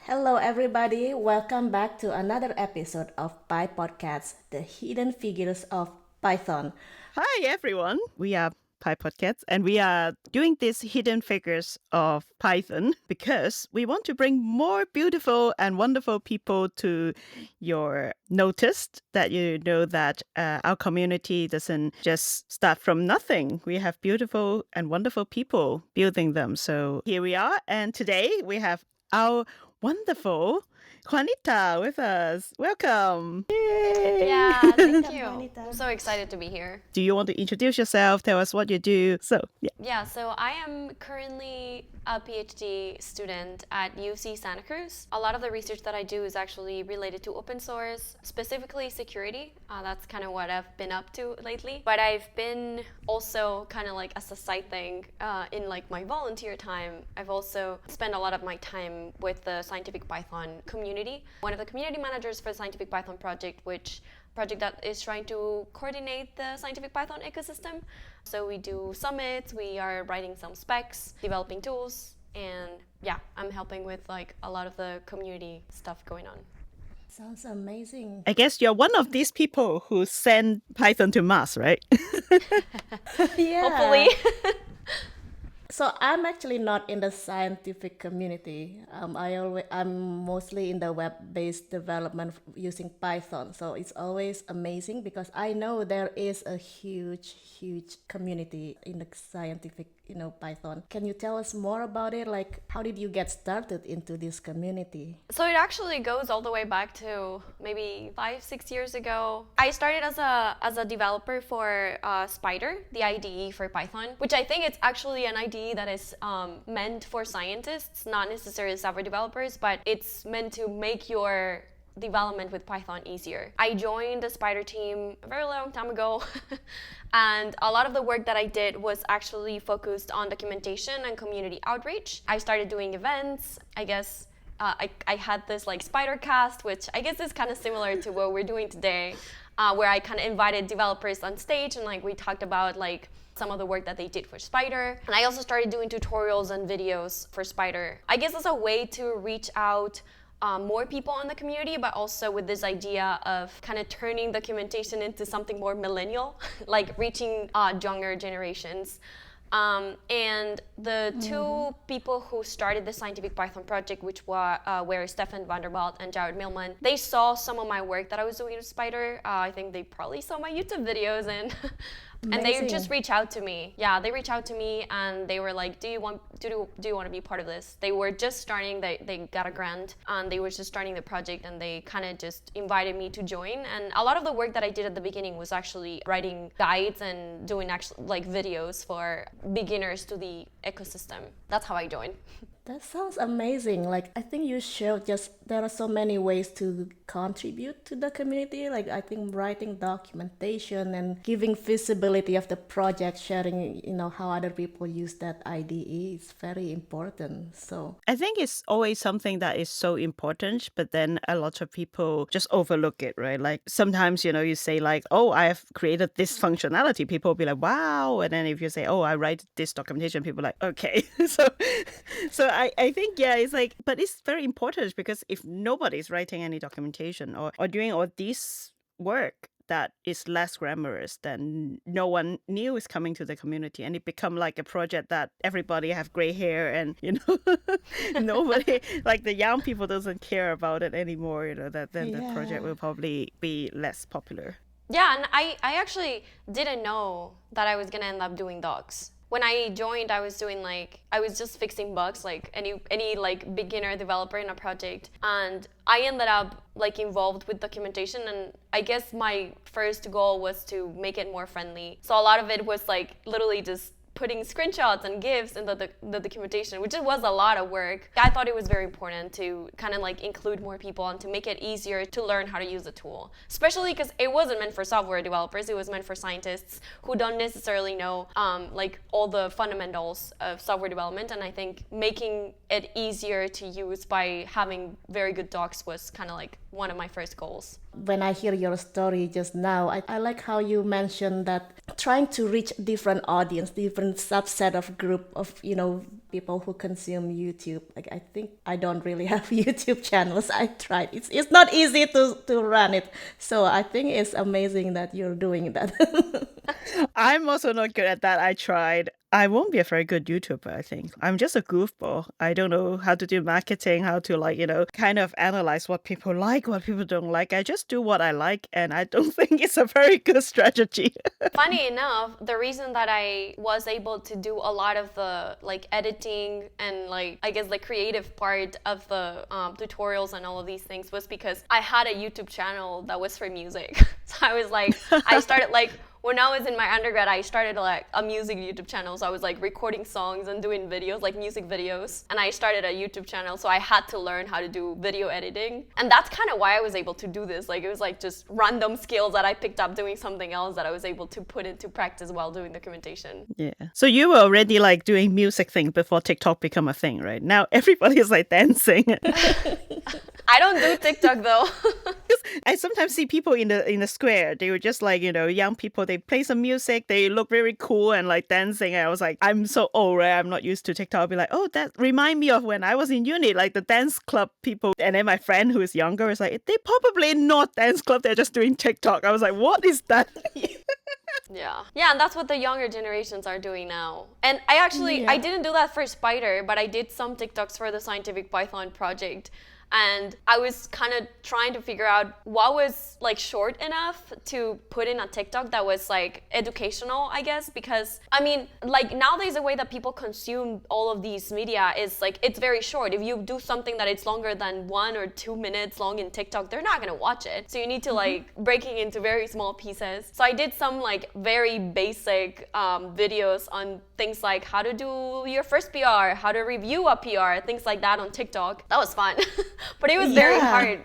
Hello, everybody. Welcome back to another episode of Pi Podcast, the hidden figures of Python. Hi, everyone. We are Pi Podcasts, and we are doing these hidden figures of Python because we want to bring more beautiful and wonderful people to your notice, that you know that our community doesn't just start from nothing. We have beautiful and wonderful people building them. So here we are. And today we have our wonderful Juanita with us. Welcome. Yay! Yeah, thank Welcome, you. Juanita. I'm so excited to be here. Do you want to introduce yourself? Tell us what you do. Yeah, so I am currently a PhD student at UC Santa Cruz. A lot of the research that I do is actually related to open source, specifically security. That's kind of what I've been up to lately. But I've been also kind of like as a side thing in like my volunteer time, I've also spent a lot of my time with the Scientific Python community. One of the community managers for the Scientific Python project, which project that is trying to coordinate the Scientific Python ecosystem. So we do summits, we are writing some specs, developing tools, and yeah, I'm helping with like a lot of the community stuff going on. Sounds amazing. I guess you're one of these people who send Python to Mars, right? Yeah. Hopefully. So I'm actually not in the scientific community. I'm mostly in the web-based development using Python. So it's always amazing because I know there is a huge community in the scientific, Python. Can you tell us more about it? Like, how did you get started into this community? So it actually goes all the way back to maybe 5-6 years ago. I started as a developer for Spyder, the IDE for Python, which I think it's actually an IDE that is meant for scientists, not necessarily software developers, but it's meant to make your development with Python easier. I joined the Spyder team a very long time ago and a lot of the work that I did was actually focused on documentation and community outreach. I started doing events. I guess I had this like Spyder cast, which I guess is kind of similar to what we're doing today, where I kind of invited developers on stage and like we talked about like some of the work that they did for Spyder. And I also started doing tutorials and videos for Spyder. I guess as a way to reach out more people in the community, but also with this idea of kind of turning documentation into something more millennial, like reaching younger generations. And the two people who started the Scientific Python project, which were Stefan Vanderbilt and Jared Millman, they saw some of my work that I was doing with Spyder. I think they probably saw my YouTube videos and they just reached out to me. Yeah, they reached out to me and they were like, do you want to be part of this? They were just starting, they got a grant and they were just starting the project and they kind of just invited me to join. And a lot of the work that I did at the beginning was actually writing guides and doing actual like videos for beginners to the ecosystem. That's how I joined. That sounds amazing. Like, I think you showed there are so many ways to contribute to the community. Like, I think writing documentation and giving visibility of the project, sharing, how other people use that IDE is very important. So I think it's always something that is so important, but then a lot of people just overlook it, right? Like sometimes, you say like, oh, I have created this functionality. People will be like, wow. And then if you say, oh, I write this documentation, people are like, okay. So I think, yeah, it's like, but it's very important because if nobody's writing any documentation or doing all this work that is less glamorous, then no one new is coming to the community and it become like a project that everybody have gray hair and, nobody, like the young people doesn't care about it anymore, that then the project will probably be less popular. Yeah, and I actually didn't know that I was gonna end up doing docs. When I joined, I was just fixing bugs like any like beginner developer in a project. And I ended up like involved with documentation, and I guess my first goal was to make it more friendly. So a lot of it was like literally just putting screenshots and GIFs in the documentation, which was a lot of work. I thought it was very important to kind of like include more people and to make it easier to learn how to use the tool, especially because it wasn't meant for software developers. It was meant for scientists who don't necessarily know like all the fundamentals of software development. And I think making it easier to use by having very good docs was kind of like one of my first goals. When I hear your story just now, I like how you mentioned that trying to reach different audience, different different subset of group of, people who consume YouTube. Like, I think I don't really have YouTube channels. I tried. It's not easy to run it. So I think it's amazing that you're doing that. I'm also not good at that. I tried. I won't be a very good YouTuber, I think. I'm just a goofball. I don't know how to do marketing, how to kind of analyze what people like, what people don't like. I just do what I like, and I don't think it's a very good strategy. Funny enough, the reason that I was able to do a lot of the editing and I guess the creative part of the tutorials and all of these things was because I had a YouTube channel that was for music. So I was I started when I was in my undergrad, I started a music YouTube channel. So I was recording songs and doing videos, music videos. And I started a YouTube channel, so I had to learn how to do video editing. And that's kind of why I was able to do this. It was just random skills that I picked up doing something else that I was able to put into practice while doing documentation. Yeah. So you were already doing music thing before TikTok become a thing, right? Now everybody is dancing. I don't do TikTok though. I sometimes see people in the square. They were just young people. They play some music. They look very cool and dancing. And I was I'm so old, right? I'm not used to TikTok. I'll be oh, that remind me of when I was in uni, the dance club people. And then my friend who is younger is they probably not dance club. They're just doing TikTok. I was what is that? Yeah, and that's what the younger generations are doing now. And I didn't do that for Spyder, but I did some TikToks for the Scientific Python project. And I was kind of trying to figure out what was short enough to put in a TikTok that was educational, I guess, because nowadays the way that people consume all of these media is it's very short. If you do something that it's longer than 1 or 2 minutes long in TikTok, they're not gonna watch it. So you need to break it into very small pieces. So I did some very basic videos on things like how to do your first PR, how to review a PR, things like that on TikTok. That was fun. But it was very hard.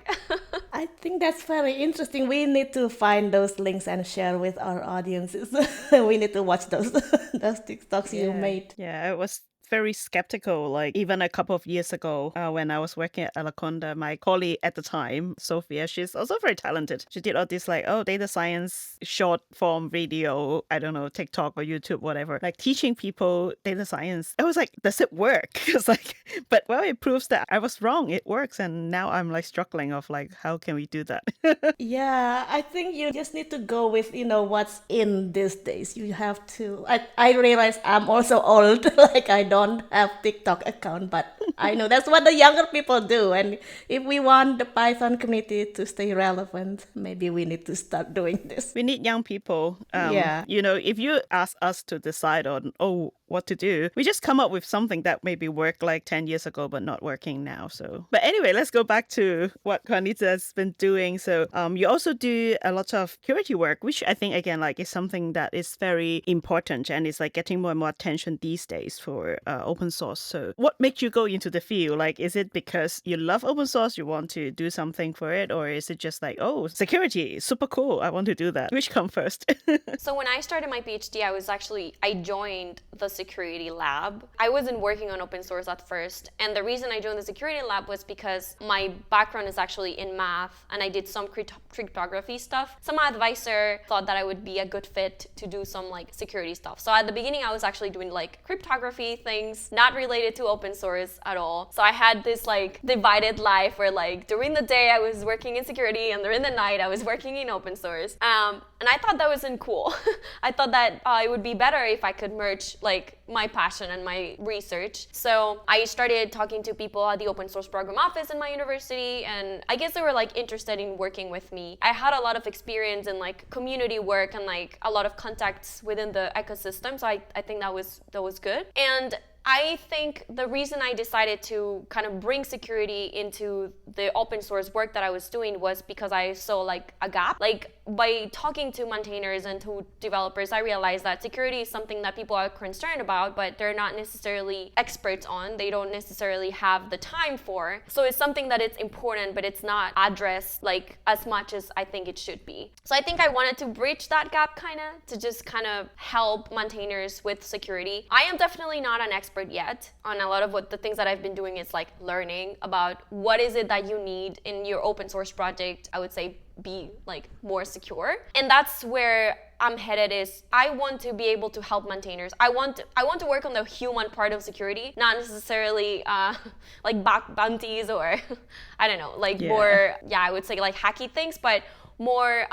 I think that's very interesting. We need to find those links and share with our audiences. We need to watch those TikToks you made. Yeah, it was very skeptical. Even a couple of years ago, when I was working at Anaconda, my colleague at the time, Sophia, she's also very talented. She did all this data science short form video, I don't know, TikTok or YouTube, whatever, teaching people data science. I was does it work? It's but it proves that I was wrong. It works. And now I'm struggling of how can we do that? Yeah, I think you just need to go with, what's in these days. You have to, I realize I'm also old. I don't have TikTok account, but I know that's what the younger people do. And if we want the Python community to stay relevant, maybe we need to start doing this. We need young people. If you ask us to decide on, what to do, we just come up with something that maybe worked 10 years ago, but not working now. So, but anyway, let's go back to what Juanita has been doing. So, you also do a lot of security work, which I think, again, is something that is very important and is getting more and more attention these days for open source. So what makes you go into the field? Is it because you love open source, you want to do something for it? Or is it just security, super cool, I want to do that? Which come first? So when I started my PhD, I joined the security lab. I wasn't working on open source at first. And the reason I joined the security lab was because my background is actually in math and I did some cryptography stuff. So my advisor thought that I would be a good fit to do some security stuff. So at the beginning, I was actually doing cryptography things, not related to open source at all. So I had this divided life where during the day I was working in security and during the night I was working in open source. And I thought that wasn't cool. I thought that it would be better if I could merge my passion and my research. So I started talking to people at the open source program office in my university, and I guess they were interested in working with me. I had a lot of experience in community work and a lot of contacts within the ecosystem, so I think that was good. And I think the reason I decided to kind of bring security into the open source work that I was doing was because I saw a gap. By talking to maintainers and to developers, I realized that security is something that people are concerned about, but they're not necessarily experts on. They don't necessarily have the time for. So it's something that it's important, but it's not addressed as much as I think it should be. So I think I wanted to bridge that gap to just help maintainers with security. I am definitely not an expert yet on a lot of the things that I've been doing is learning about what is it that you need in your open source project, I would say, be more secure. And that's where I'm headed is I want to be able to help maintainers. I want to work on the human part of security, not necessarily like back bounties or I don't know, like more, I would say like hacky things, but more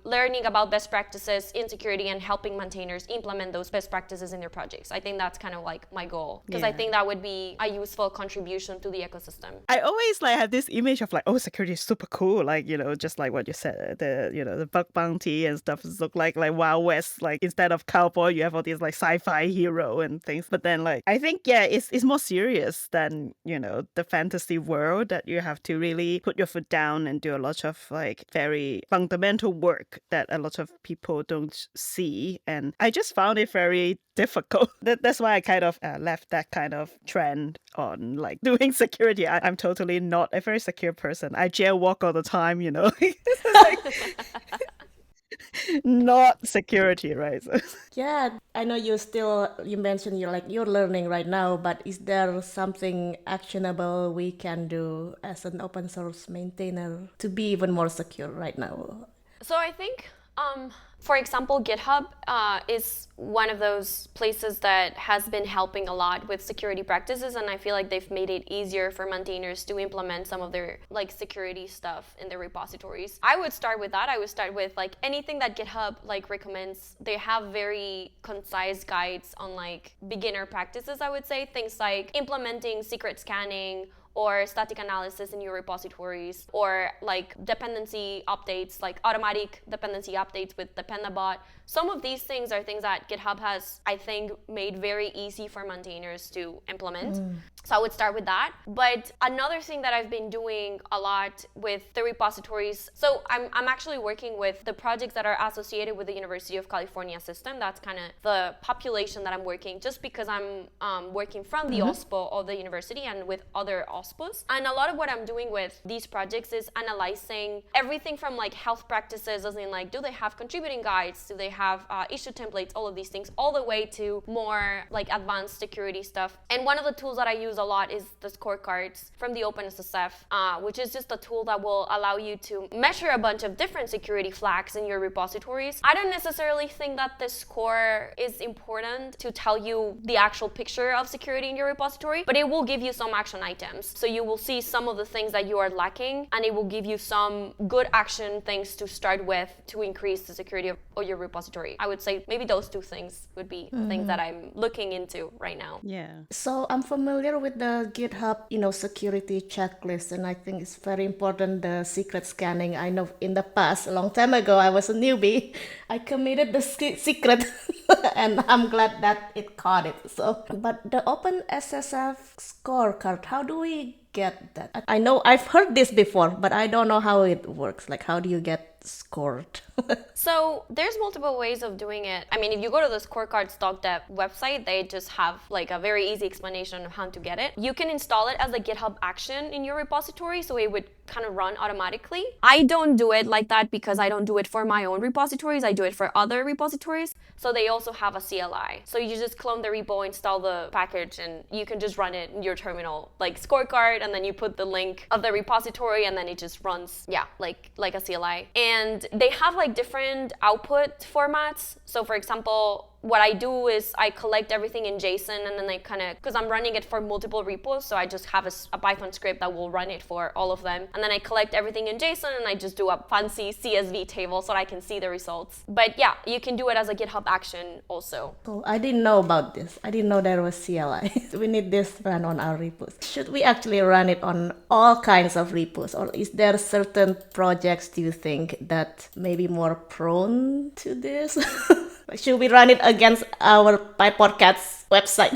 learning about best practices in security and helping maintainers implement those best practices in their projects. I think that's kind of like my goal, because I think that would be a useful contribution to the ecosystem. I always like have this image of like, oh, security is super cool, like, you know, just like what you said, the bug bounty and stuff look like Wild West, like instead of cowboy you have all these like sci-fi hero and things. But then like I think it's more serious than, you know, the fantasy world, that you have to really put your foot down and do a lot of like very fundamental work that a lot of people don't see. And I just found it very difficult. That's why I kind of left that kind of trend on like doing security. I'm totally not a very secure person. I jailwalk all the time, you know. Not security, right? Yeah, I know you mentioned you're learning right now, but is there something actionable we can do as an open source maintainer to be even more secure right now? So I think, for example, GitHub is one of those places that has been helping a lot with security practices, and I feel like they've made it easier for maintainers to implement some of their like security stuff in their repositories. I would start with that. I would start with like anything that GitHub like recommends. They have very concise guides on like beginner practices, I would say. Things like implementing secret scanning or static analysis in your repositories, or like dependency updates, like automatic dependency updates with Dependabot. Some of these things are things that GitHub has, I think, made very easy for maintainers to implement. So I would start with that. But another thing that I've been doing a lot with the repositories, so I'm actually working with the projects that are associated with the University of California system. That's kind of the population that I'm working, just because I'm working from the OSPO of the university and with other OSPOs. And a lot of what I'm doing with these projects is analyzing everything from like health practices, as in like, do they have contributing guides? Do they have issue templates? All of these things, all the way to more like advanced security stuff. And one of the tools that I use a lot is the scorecards from the OpenSSF, which is just a tool that will allow you to measure a bunch of different security flags in your repositories. I don't necessarily think that the score is important to tell you the actual picture of security in your repository, but it will give you some action items. So you will see some of the things that you are lacking, and it will give you some good action things to start with to increase the security of your repository. I would say maybe those two things would be things that I'm looking into right now. Yeah. So I'm familiar with the GitHub, security checklist, and I think it's very important, the secret scanning. I know in the past, a long time ago, I was a newbie. I committed the secret, and I'm glad that it caught it. So, but the OpenSSF scorecard, how do we get that? I know I've heard this before, but I don't know how it works. Like, how do you get scored? So there's multiple ways of doing it. I mean, if you go to the scorecards.dev website, they just have like a very easy explanation of how to get it. You can install it as a GitHub action in your repository, so it would kind of run automatically. I don't do it like that because I don't do it for my own repositories. I do it for other repositories. So they also have a CLI. So you just clone the repo, install the package, and you can just run it in your terminal, like scorecard, and then you put the link of the repository, and then it just runs, like a CLI. And they have like different output formats. So for example, what I do is I collect everything in JSON, and then I kind of, because I'm running it for multiple repos, so I just have a Python script that will run it for all of them. And then I collect everything in JSON, and I just do a fancy CSV table so that I can see the results. But yeah, you can do it as a GitHub action also. Oh, I didn't know about this. I didn't know there was CLI. We need this run on our repos. Should we actually run it on all kinds of repos, or is there certain projects, do you think, that may be more prone to this? Should we run it against our PyPodcast website?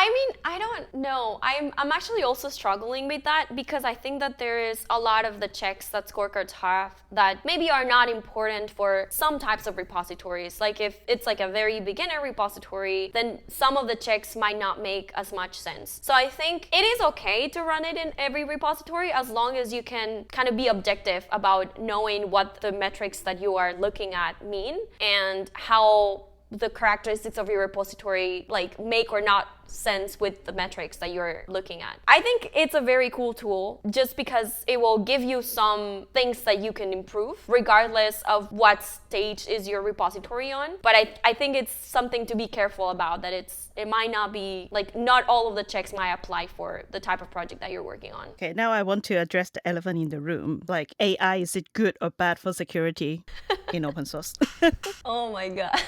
I mean, I don't know. I'm actually also struggling with that, because I think that there is a lot of the checks that scorecards have that maybe are not important for some types of repositories. Like if it's like a very beginner repository, then some of the checks might not make as much sense. So I think it is okay to run it in every repository, as long as you can kind of be objective about knowing what the metrics that you are looking at mean, and how the characteristics of your repository like make or not sense with the metrics that you're looking at. I think it's a very cool tool just because it will give you some things that you can improve regardless of what stage is your repository on. But I think it's something to be careful about, that it might not be, like, not all of the checks might apply for the type of project that you're working on. Okay, now I want to address the elephant in the room. Like, AI, is it good or bad for security in open source? Oh my God.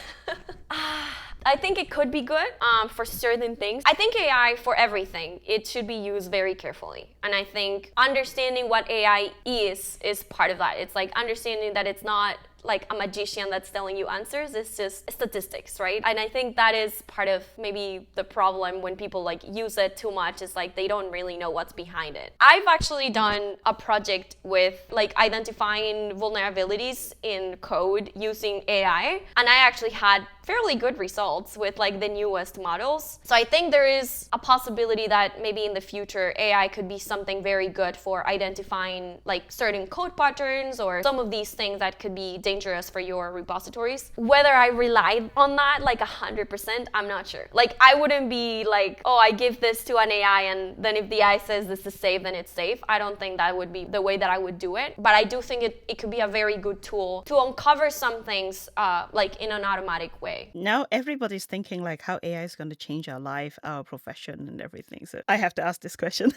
I think it could be good for certain things. I think AI, for everything, it should be used very carefully. And I think understanding what AI is part of that. It's like understanding that it's not like a magician that's telling you answers. It's just statistics, right? And I think that is part of maybe the problem when people like use it too much. Is like they don't really know what's behind it. I've actually done a project with like identifying vulnerabilities in code using AI, and I actually had fairly good results with like the newest models. So I think there is a possibility that maybe in the future AI could be something very good for identifying like certain code patterns or some of these things that could be dangerous for your repositories. Whether I relied on that like 100%, I'm not sure. Like I wouldn't be like, oh, I give this to an AI and then if the AI says this is safe, then it's safe. I don't think that would be the way that I would do it. But I do think it could be a very good tool to uncover some things like in an automatic way. Now everybody's thinking like how AI is going to change our life, our profession and everything. So I have to ask this question.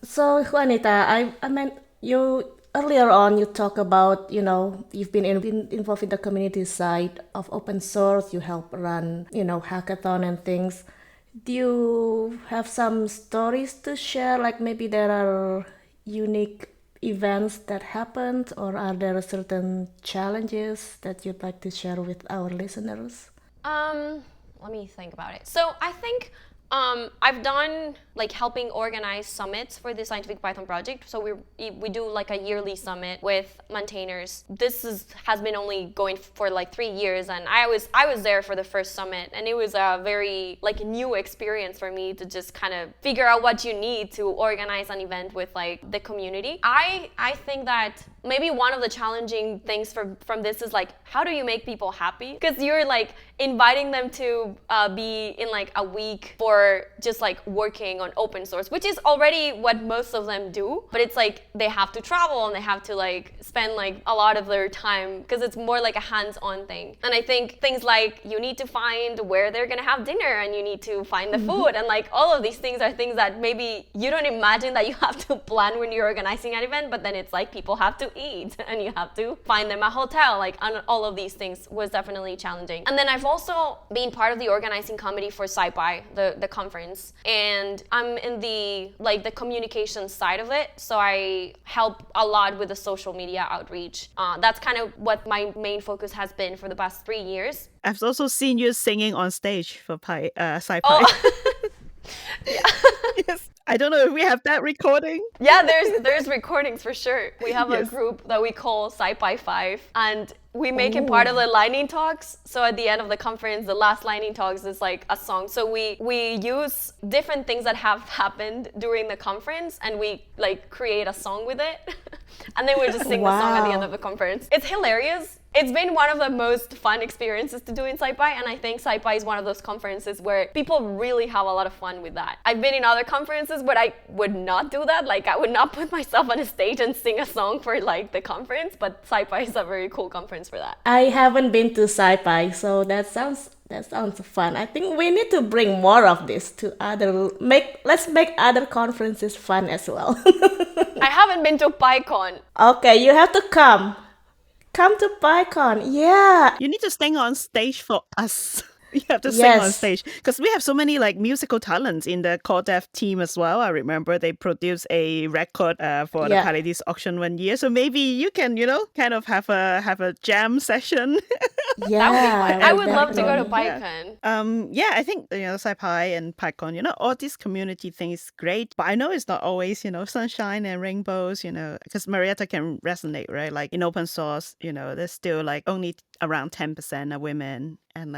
So Juanita, I meant you earlier on you talk about, you've been involved in the community side of open source, you help run, hackathon and things. Do you have some stories to share? Like maybe there are unique events that happened, or are there certain challenges that you'd like to share with our listeners? Let me think about it. So I think I've done like helping organize summits for the Scientific Python project. So we do like a yearly summit with maintainers. This has been only going for like 3 years, and I was there for the first summit, and it was a very like new experience for me to just kind of figure out what you need to organize an event with like the community. I think that maybe one of the challenging things from this is like, how do you make people happy? Because you're like inviting them to be in like a week for just like working on open source, which is already what most of them do. But it's like they have to travel and they have to like spend like a lot of their time because it's more like a hands-on thing. And I think things like you need to find where they're gonna have dinner and you need to find the food, and like all of these things are things that maybe you don't imagine that you have to plan when you're organizing an event, but then it's like people have to eat and you have to find them a hotel. Like all of these things was definitely challenging. And then I've also been part of the organizing committee for SciPy, the conference, and I'm in the communication side of it. So I help a lot with the social media outreach. That's kind of what my main focus has been for the past 3 years. I've also seen you singing on stage for SciPy. Oh. Yeah. Yes. I don't know if we have that recording. Yeah, there's recordings for sure. We have a group that we call SciPy 5, and we make it part of the lightning talks. So at the end of the conference, the last lightning talks is like a song. So we use different things that have happened during the conference, and we like create a song with it. And then we just sing the song at the end of the conference. It's hilarious. It's been one of the most fun experiences to do in SciPy, and I think SciPy is one of those conferences where people really have a lot of fun with that. I've been in other conferences where I would not do that. Like I would not put myself on a stage and sing a song for like the conference, but SciPy is a very cool conference for that. I haven't been to SciPy, so that sounds fun. I think we need to bring more of this to let's make other conferences fun as well. I haven't been to PyCon. Okay, you have to come. Come to PyCon. Yeah. You need to sing on stage for us. You have to sing on stage because we have so many like musical talents in the core dev team as well. I remember they produced a record for the Palladies auction one year, so maybe you can kind of have a jam session. Yeah, I would love to go to PyCon. I think SciPy and PyCon, all this community thing is great, but I know it's not always sunshine and rainbows, because Marietta can resonate, right? Like in open source, there's still like only around 10% are women. And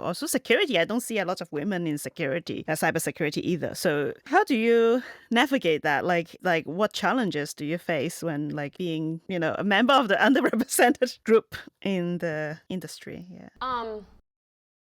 also security. I don't see a lot of women in security, cybersecurity either. So how do you navigate that? Like what challenges do you face when like being, a member of the underrepresented group in the industry? Yeah.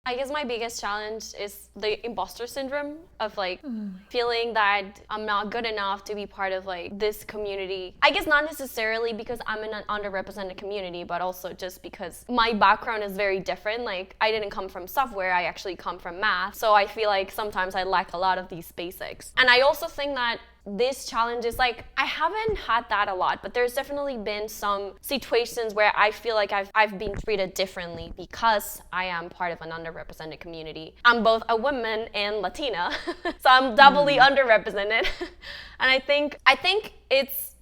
I guess my biggest challenge is the imposter syndrome of like feeling that I'm not good enough to be part of like this community. I guess not necessarily because I'm in an underrepresented community, but also just because my background is very different. Like I didn't come from software, I actually come from math. So I feel like sometimes I lack a lot of these basics. And I also think that this challenge is like, I haven't had that a lot, but there's definitely been some situations where I feel like I've been treated differently because I am part of an underrepresented community. I'm both a woman and Latina, so I'm doubly underrepresented. And I think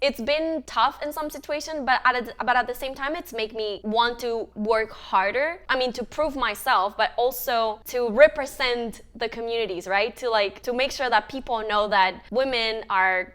it's been tough in some situations, but at the same time, it's made me want to work harder. I mean, to prove myself, but also to represent the communities, right? To make sure that people know that women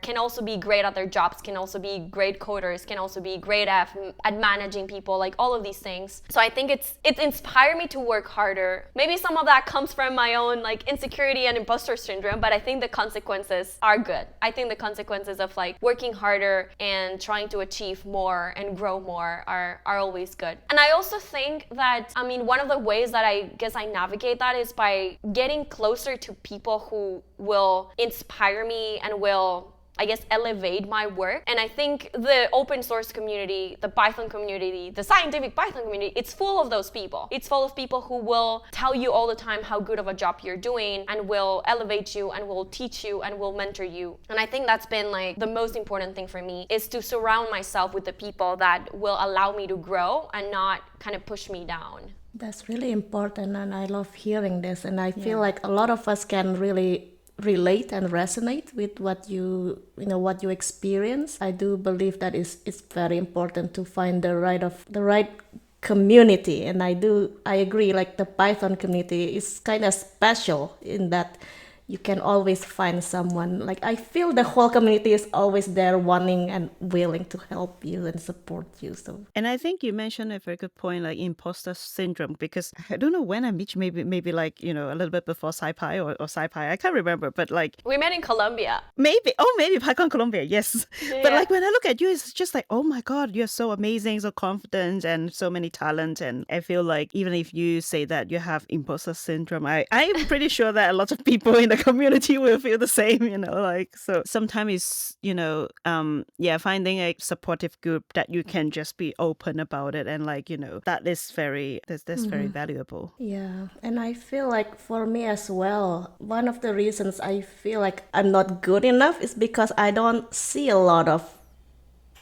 can also be great at their jobs, can also be great coders, can also be great at managing people, like all of these things. So I think it's inspired me to work harder. Maybe some of that comes from my own like insecurity and imposter syndrome, but I think the consequences are good. I think the consequences of like working harder and trying to achieve more and grow more are always good. And I also think that, I mean, one of the ways that I guess I navigate that is by getting closer to people who will inspire me and will, I guess, elevate my work. And I think the open source community, the Python community, the scientific Python community, it's full of those people. It's full of people who will tell you all the time how good of a job you're doing and will elevate you and will teach you and will mentor you. And I think that's been like the most important thing for me, is to surround myself with the people that will allow me to grow and not kind of push me down. That's really important, and I love hearing this. And I feel like a lot of us can really relate and resonate with what you experience. I do believe that it's very important to find the right community, and I agree, like the Python community is kind of special in that you can always find someone. Like I feel the whole community is always there, wanting and willing to help you and support you. So, and I think you mentioned a very good point, like imposter syndrome, because I don't know when I met you, maybe like, a little bit before SciPy or SciPy. I can't remember, but like... We met in Colombia. Maybe PyCon Colombia, yes. Yeah. But like when I look at you, it's just like, oh my God, you're so amazing, so confident, and so many talent. And I feel like even if you say that you have imposter syndrome, I'm pretty sure that a lot of people in the community will feel the same, like, so sometimes it's, finding a supportive group that you can just be open about it, and like, that is that's very valuable. Yeah. And I feel like for me as well, one of the reasons I feel like I'm not good enough is because I don't see a lot of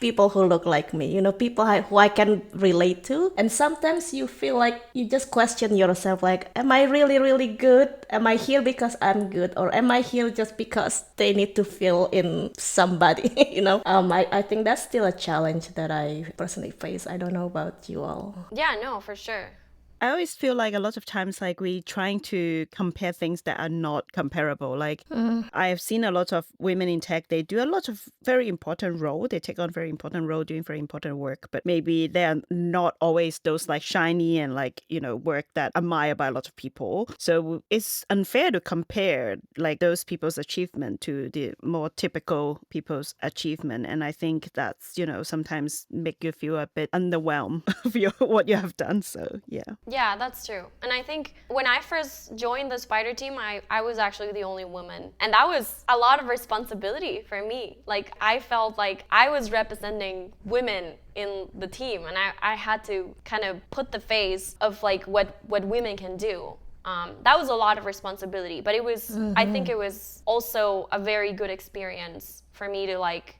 people who look like me, people who I can relate to. And sometimes you feel like you just question yourself, like, am I really, really good? Am I here because I'm good? Or am I here just because they need to fill in somebody, I think that's still a challenge that I personally face. I don't know about you all. Yeah, no, for sure. I always feel like a lot of times, like, we trying to compare things that are not comparable. Like, I have seen a lot of women in tech, they do a lot of very important role. They take on very important role, doing very important work, but maybe they are not always those like shiny and like, work that admired by a lot of people. So it's unfair to compare like those people's achievement to the more typical people's achievement. And I think that's, sometimes make you feel a bit underwhelmed of what you have done. So, yeah. Yeah, that's true. And I think when I first joined the Spyder team, I was actually the only woman. And that was a lot of responsibility for me. Like, I felt like I was representing women in the team, and I had to kind of put the face of like what women can do. That was a lot of responsibility, but it was, I think it was also a very good experience for me to like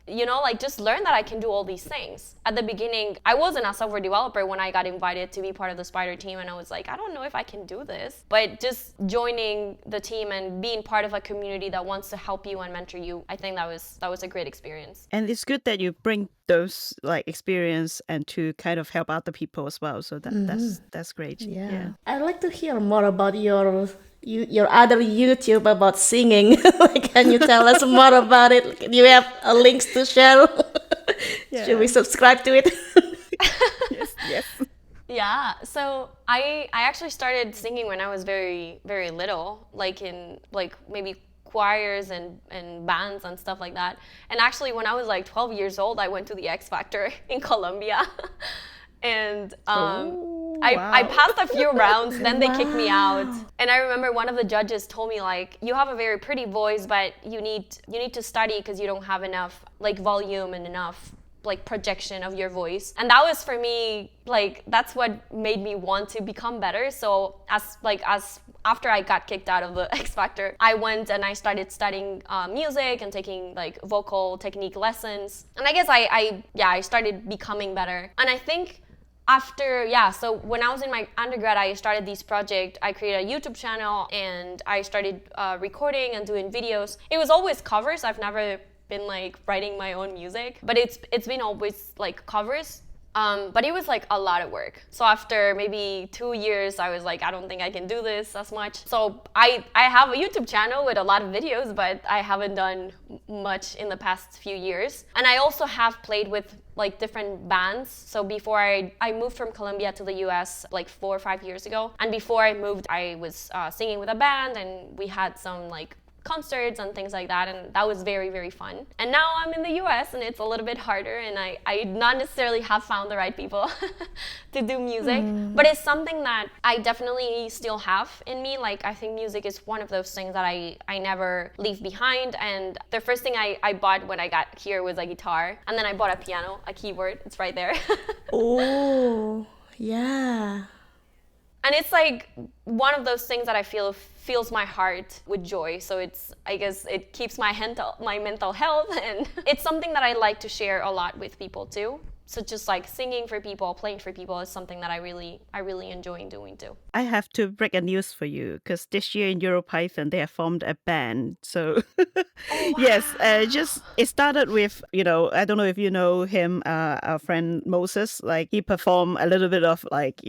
just learn that I can do all these things. At the beginning, I wasn't a software developer when I got invited to be part of the Spyder team, and I was like, I don't know if I can do this. But just joining the team and being part of a community that wants to help you and mentor you, I think that was a great experience. And it's good that you bring those like experience and to kind of help other people as well. So that's great. Yeah. I'd like to hear more about your other YouTube about singing. Can you tell us more about it? Do you have links to share? Yeah. Should we subscribe to it? Yes. Yeah, so I actually started singing when I was very, very little, like in like maybe choirs and bands and stuff like that. And actually when I was like 12 years old, I went to the X Factor in Colombia. And I wow. passed a few rounds, then they kicked me out. Wow. And I remember one of the judges told me like, you have a very pretty voice, but you need to study because you don't have enough like volume and enough like projection of your voice. And that was for me, like, that's what made me want to become better. So as after I got kicked out of the X Factor, I went and I started studying music and taking like vocal technique lessons. And I guess I started becoming better. And I think so when I was in my undergrad, I started this project. I created a YouTube channel and I started recording and doing videos. It was always covers. I've never been like writing my own music, but it's been always like covers. But it was like a lot of work. So after maybe 2 years, I was like, I don't think I can do this as much. So I have a YouTube channel with a lot of videos, but I haven't done much in the past few years. And I also have played with like different bands. So before I moved from Colombia to the US like 4 or 5 years ago. And before I moved, I was singing with a band and we had some like concerts and things like that, and that was very, very fun. And now I'm in the US and it's a little bit harder, and I not necessarily have found the right people to do music, but it's something that I definitely still have in me. Like, I think music is one of those things that I never leave behind. And the first thing I bought when I got here was a guitar, and then I bought a piano, a keyboard, it's right there. Oh, yeah. And it's like one of those things that I feel fills my heart with joy. So I guess it keeps my mental health, and it's something that I like to share a lot with people too. So just like singing for people, playing for people is something that I really enjoy doing too. I have to break a news for you because this year in EuroPython they have formed a band. So yes, it started with, I don't know if you know him, our friend Moses. Like, he performed a little bit of like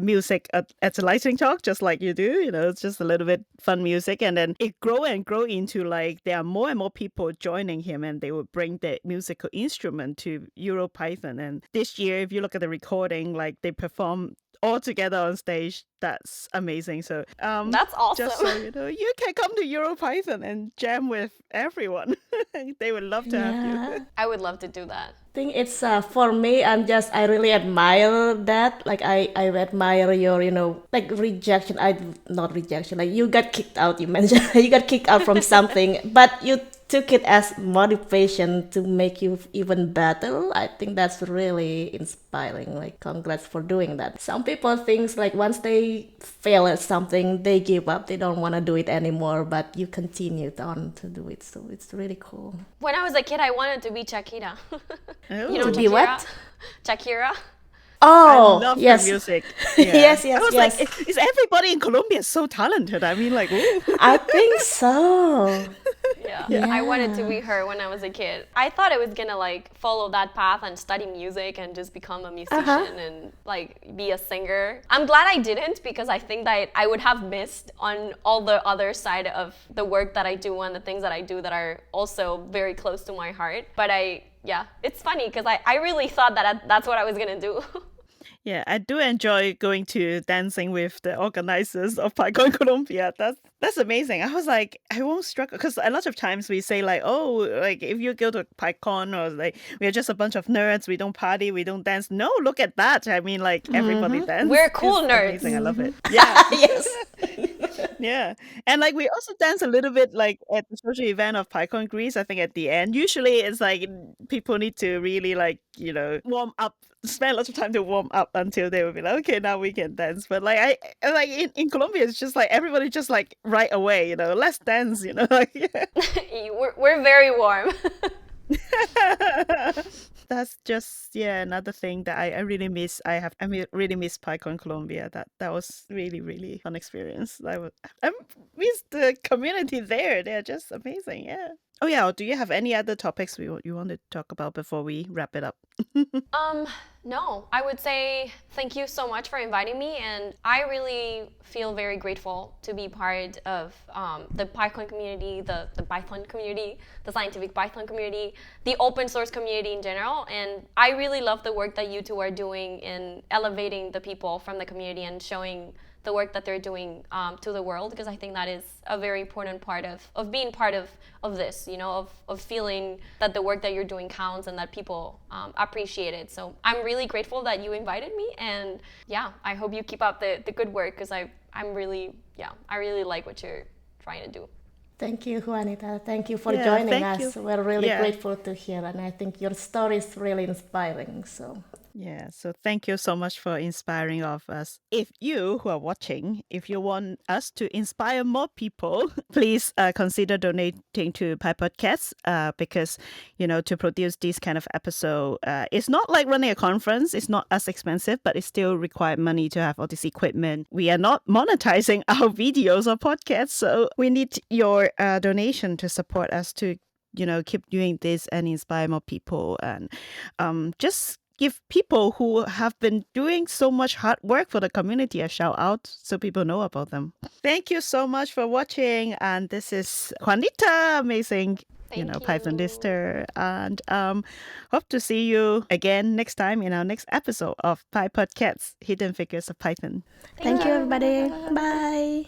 music at the lightning talk, just like you do. It's just a little bit fun music, and then it grow into like there are more and more people joining him, and they will bring the musical instrument to EuroPython. And this year, if you look at the recording, like they perform all together on stage. That's amazing. So that's awesome. Just so you know, you can come to EuroPython and jam with everyone. They would love to have you. I would love to do that. I think it's for me. I really admire that. Like I admire your like rejection. Not rejection. Like you got kicked out. You mentioned you got kicked out from something, but you took it as motivation to make you even better. I think that's really inspiring. Like, congrats for doing that. Some people think like once they fail at something, they give up. They don't want to do it anymore, but you continued on to do it. So it's really cool. When I was a kid, I wanted to be Shakira. Oh. You know To Shakira? be what? Shakira. Oh, I love yes. her music. Yes, I was yes. like, is everybody in Colombia so talented? I mean, like, ooh. I think so. Yeah. I wanted to be her when I was a kid. I thought I was gonna like follow that path and study music and just become a musician and like be a singer. I'm glad I didn't, because I think that I would have missed on all the other side of the work that I do and the things that I do that are also very close to my heart. But it's funny because I really thought that that's what I was gonna do. Yeah, I do enjoy going to dancing with the organizers of PyCon Colombia. That's amazing. I was like, I won't struggle, because a lot of times we say like, oh, like if you go to PyCon, or like we're just a bunch of nerds, we don't party, we don't dance. No, look at that. I mean, like everybody dances. We're cool It's nerds. amazing. I love it. Yeah. Yes. Yeah. And like we also dance a little bit like at the social event of PyCon Greece, I think at the end. Usually it's like people need to really like, warm up, spend lots of time to warm up until they will be like, okay, now we can dance. But like in Colombia, it's just like everybody just like right away, let's dance, like, yeah. We're very warm. That's just another thing that I really miss. I really miss PyCon Colombia. That was really, really fun experience. I miss the community there. They're just amazing. Yeah. Oh yeah. Do you have any other topics you want to talk about before we wrap it up? No, I would say thank you so much for inviting me, and I really feel very grateful to be part of the PyCon community, the Python community, the scientific Python community, the open source community in general, and I really love the work that you two are doing in elevating the people from the community and showing the work that they're doing to the world, because I think that is a very important part of being part of this, you know, of feeling that the work that you're doing counts and that people appreciate it. So I'm really grateful that you invited me, and yeah, I hope you keep up the good work, because I really like what you're trying to do. Thank you, Juanita. Thank you for Yeah, joining thank us. you. We're really Yeah. grateful to hear, and I think your story is really inspiring. So Yeah, so thank you so much for inspiring of us. If you who are watching, if you want us to inspire more people, please consider donating to Pi Podcasts because, you know, to produce this kind of episode, it's not like running a conference. It's not as expensive, but it still requires money to have all this equipment. We are not monetizing our videos or podcasts, so we need your donation to support us to, you know, keep doing this and inspire more people, and just give people who have been doing so much hard work for the community a shout out so people know about them. Thank you so much for watching. And this is Juanita, amazing, Thank Python you. lister. And hope to see you again next time in our next episode of Pi Podcasts, Hidden Figures of Python. thank you, everybody. Bye.